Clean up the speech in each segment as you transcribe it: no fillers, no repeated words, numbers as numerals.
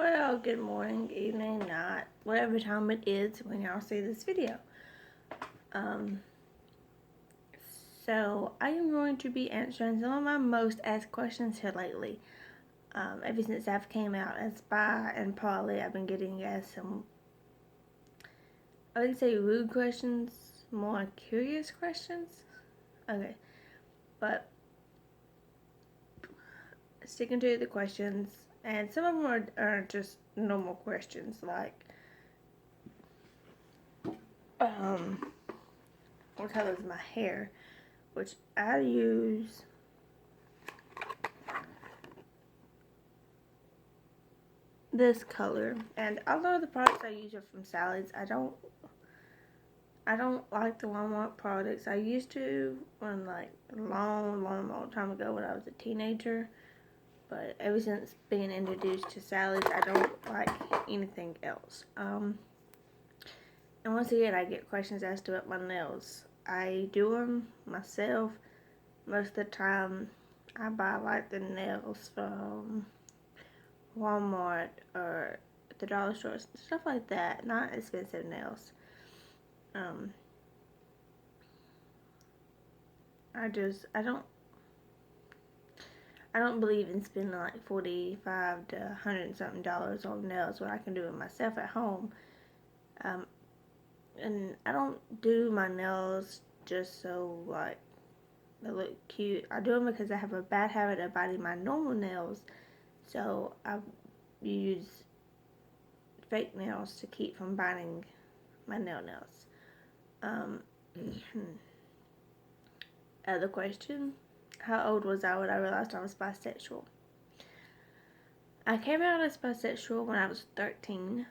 Well, good morning, evening, night, whatever time it is when y'all see this video. So I am going to be answering some of my most asked questions here lately. Ever since I've came out as bi and poly, I've been getting asked some, I wouldn't say rude questions, more curious questions. Okay, but sticking to the questions, and some of them are just normal questions like, what color is my hair? Which I use this color, and a lot of the products I use are from Sally's. I don't like the Walmart products. I used to when like long time ago when I was a teenager, but ever since being introduced to Sally's, I don't like anything else. And once again, I get questions asked about my nails. I do them myself. Most of the time, I buy like the nails from Walmart or the dollar store, stuff like that. Not expensive nails. I don't believe in spending like $45 to $100 and something on nails when I can do it myself at home. And I don't do my nails just so like they look cute. I do them because I have a bad habit of biting my normal nails, so I use fake nails to keep from biting my nails. Other question: how old was I when I realized I was bisexual? I came out as bisexual when I was 13.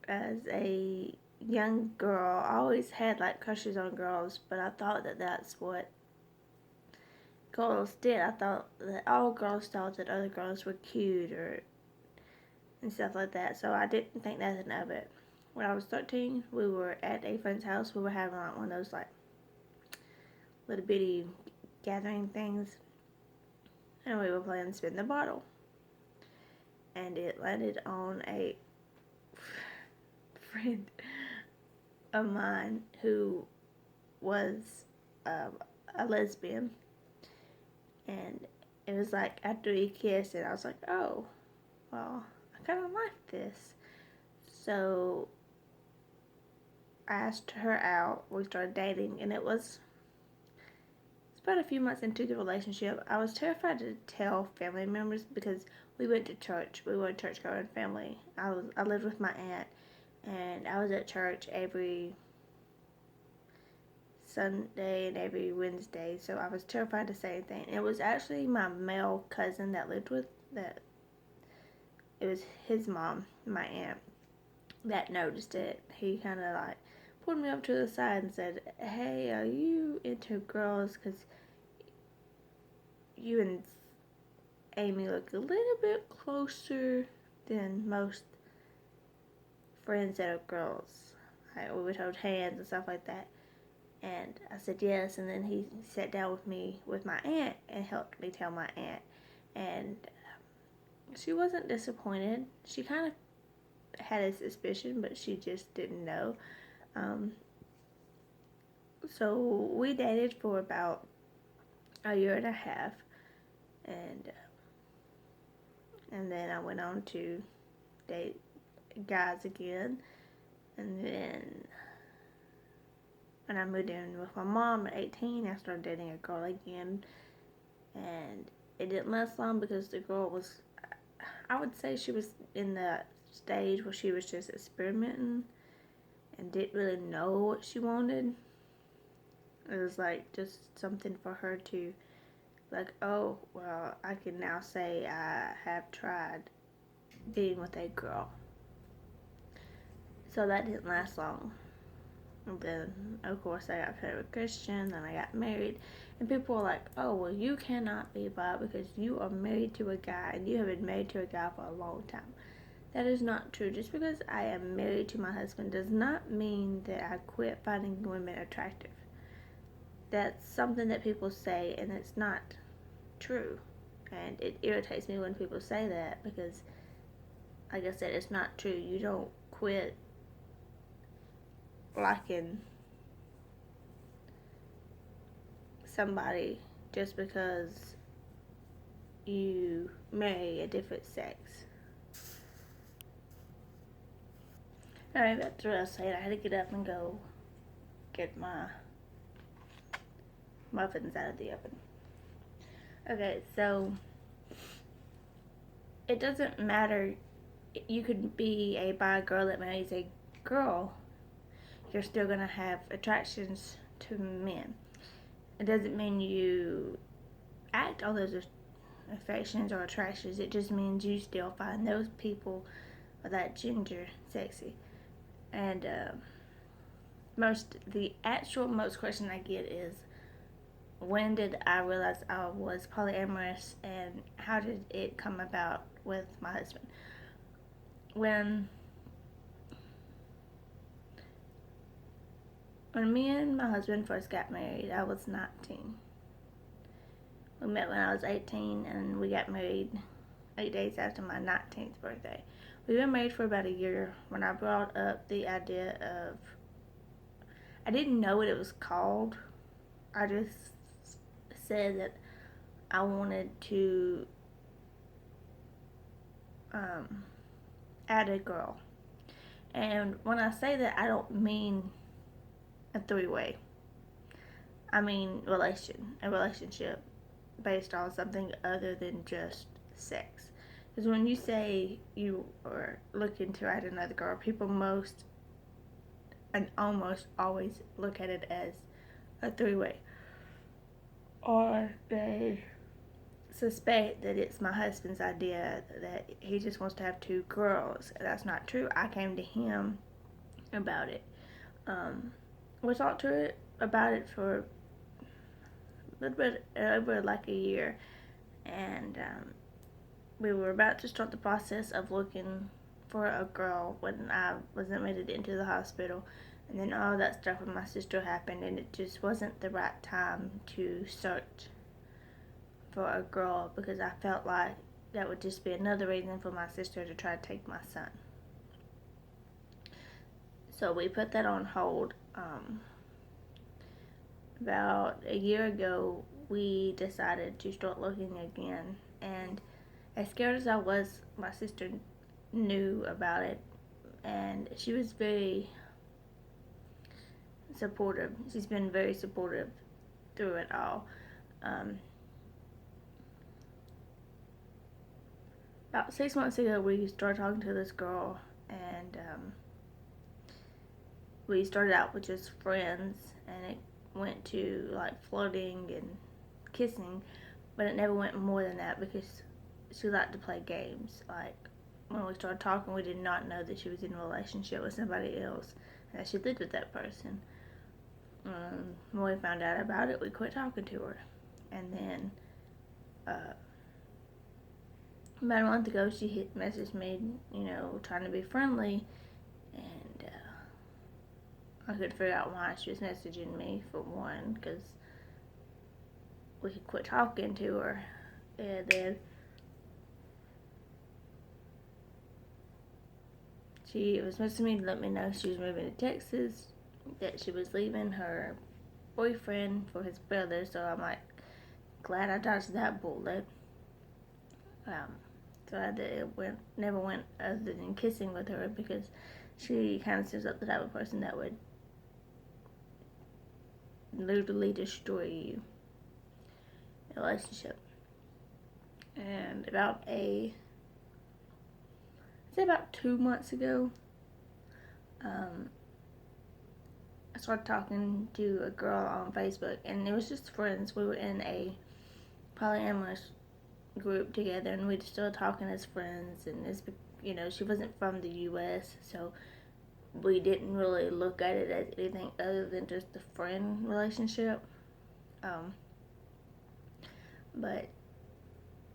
As a young girl, I always had like crushes on girls, but I thought that that's what girls did. I thought that all girls thought that other girls were cute and stuff like that, so I didn't think nothing of it. When I was 13, we were at a friend's house. We were having like one of those like little bitty gathering things, and we were playing spin the bottle, and it landed on a friend of mine who was a lesbian, and it was like after he kissed it, I was like, oh, well, I kind of like this. So I asked her out. We started dating, and it's about a few months into the relationship. I was terrified to tell family members because we went to church. We were a church-going family. I lived with my aunt, and I was at church every Sunday and every Wednesday, so I was terrified to say anything. It was actually my male cousin that lived with that. It was his mom, my aunt, that noticed it. He kind of like pulled me up to the side and said, "Hey, are you into girls? Because you and Amy look a little bit closer than most friends that are girls. Like, we would hold hands and stuff like that." And I said yes, and then he sat down with me with my aunt and helped me tell my aunt. And she wasn't disappointed. She kind of had a suspicion, but she just didn't know. So we dated for about a year and a half, and then I went on to date guys again, and then when I moved in with my mom at 18, I started dating a girl again, and it didn't last long because the girl was, I would say she was in the stage where she was just experimenting and didn't really know what she wanted. It was like just something for her to, like, oh, well, I can now say I have tried being with a girl. So that didn't last long. And then, of course, I got paired with Christian, then I got married. And people were like, oh, well, you cannot be bi because you are married to a guy and you have been married to a guy for a long time. That is not true. Just because I am married to my husband does not mean that I quit finding women attractive. That's something that people say, and it's not true. And it irritates me when people say that because, like I said, it's not true. You don't quit liking somebody just because you marry a different sex. Alright, that's what I was saying. I had to get up and go get my muffins out of the oven. Okay, so it doesn't matter. You could be a bi girl that marries a girl. You're still going to have attractions to men. It doesn't mean you act on those affections or attractions. It just means you still find those people of that gender sexy. And most question I get is, when did I realize I was polyamorous and how did it come about with my husband? When me and my husband first got married, I was 19. We met when I was 18 and we got married 8 days after my 19th birthday. We've been married for about a year when I brought up the idea of, I didn't know what it was called. I just said that I wanted to add a girl. And when I say that, I don't mean a three-way. I mean a relationship based on something other than just sex. Because when you say you are looking to add another girl, people almost always look at it as a three-way. Or they suspect that it's my husband's idea, that he just wants to have two girls. That's not true. I came to him about it. We talked about it for a little bit over like a year, and we were about to start the process of looking for a girl when I was admitted into the hospital, and then all that stuff with my sister happened, and it just wasn't the right time to search for a girl because I felt like that would just be another reason for my sister to try to take my son. So we put that on hold. About a year ago, we decided to start looking again, and as scared as I was, my sister knew about it, and she was very supportive. She's been very supportive through it all. About 6 months ago, we started talking to this girl, and we started out with just friends, and it went to like flirting and kissing, but it never went more than that because she liked to play games. Like, when we started talking, we did not know that she was in a relationship with somebody else and that she lived with that person. When we found out about it, we quit talking to her. And then about a month ago, she messaged me, trying to be friendly, and I couldn't figure out why she was messaging me, for one, because we could quit talking to her. And then she was messaging me to let me know she was moving to Texas, that she was leaving her boyfriend for his brother. So I'm like, glad I dodged that bullet. So it never went other than kissing with her, because she kind of seems like the type of person that would literally destroy you in a relationship. And about 2 months ago, I started talking to a girl on Facebook, and it was just friends. We were in a polyamorous group together, and we were still talking as friends, and she wasn't from the U.S., so we didn't really look at it as anything other than just a friend relationship. But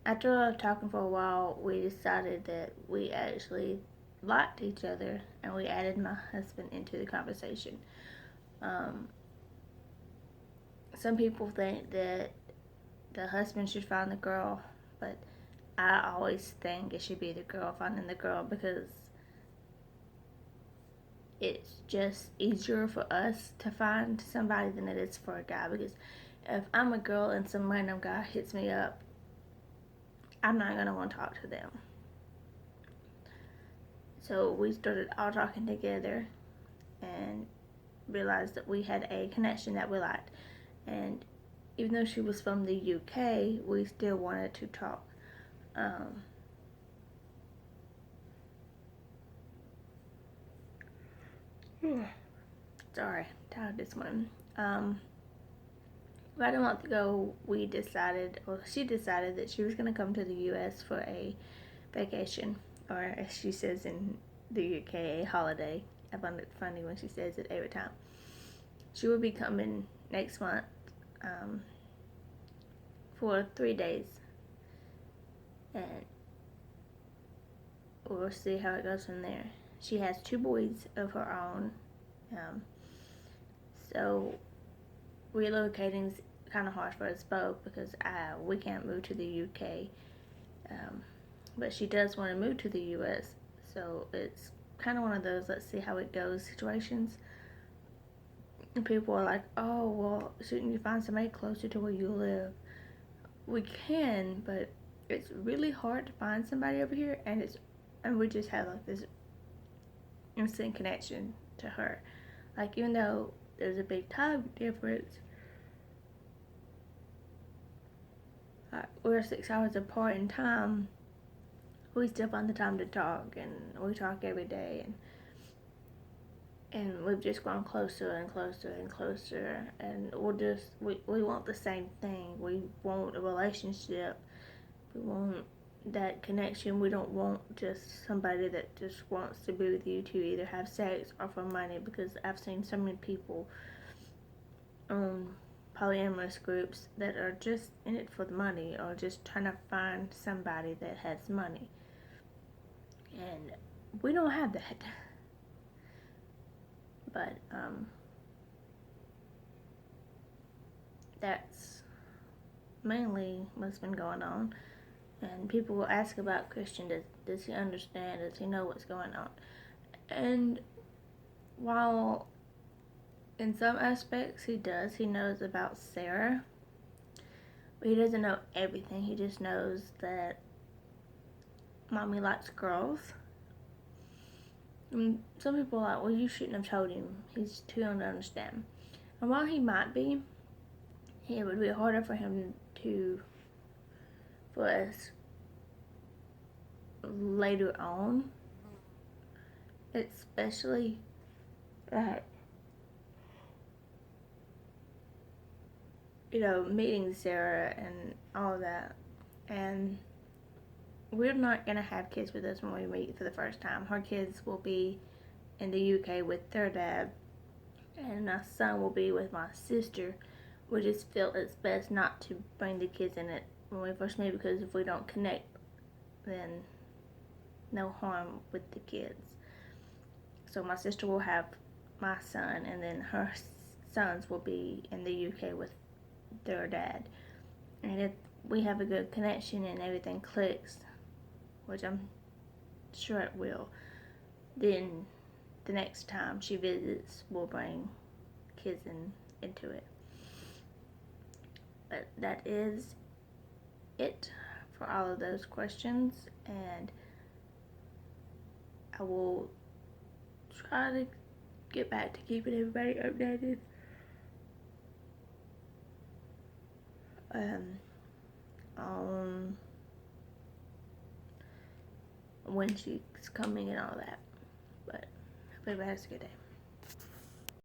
after talking for a while, we decided that we actually liked each other, and we added my husband into the conversation. Some people think that the husband should find the girl, but I always think it should be the girl finding the girl, because it's just easier for us to find somebody than it is for a guy. Because if I'm a girl and some random guy hits me up, I'm not going to want to talk to them. So we started all talking together and realized that we had a connection that we liked. And even though she was from the UK, we still wanted to talk. Sorry, tired this one. About a month ago, she decided that she was going to come to the US for a vacation, or as she says in the UK, a holiday. I find it funny when she says it every time. She will be coming next month for 3 days, and we'll see how it goes from there. She has 2 boys of her own, so relocating is kind of hard for us both, because we can't move to the UK, but she does want to move to the US, so it's kind of one of those let's see how it goes situations. And people are like, oh, well, shouldn't you find somebody closer to where you live? We can, but it's really hard to find somebody over here, and we just have like this instant connection to her. Like, even though there's a big time difference, we're 6 hours apart in time, we still find the time to talk, and we talk every day, and we've just gone closer and closer and closer, and we want the same thing. We want a relationship. We want that connection. We don't want just somebody that just wants to be with you to either have sex or for money, because I've seen so many people on polyamorous groups that are just in it for the money, or just trying to find somebody that has money, and we don't have that. But that's mainly what's been going on. And people will ask about Christian. Does he understand? Does he know what's going on? And while in some aspects he does, he knows about Sarah, but he doesn't know everything. He just knows that mommy likes girls. And some people are like, well, you shouldn't have told him. He's too young to understand. And while he might be, it would be harder for him for us later on, especially that, meeting Sarah and all of that. And we're not going to have kids with us when we meet for the first time. Her kids will be in the UK with their dad, and my son will be with my sister. We just felt it's best not to bring the kids in it when we first meet, because if we don't connect, then no harm with the kids. So my sister will have my son, and then her sons will be in the UK with their dad. And if we have a good connection and everything clicks, which I'm sure it will, then the next time she visits, we'll bring kids into it. But that is it for all of those questions, and I will try to get back to keeping everybody updated on when she's coming and all that. But hope everybody has a good day.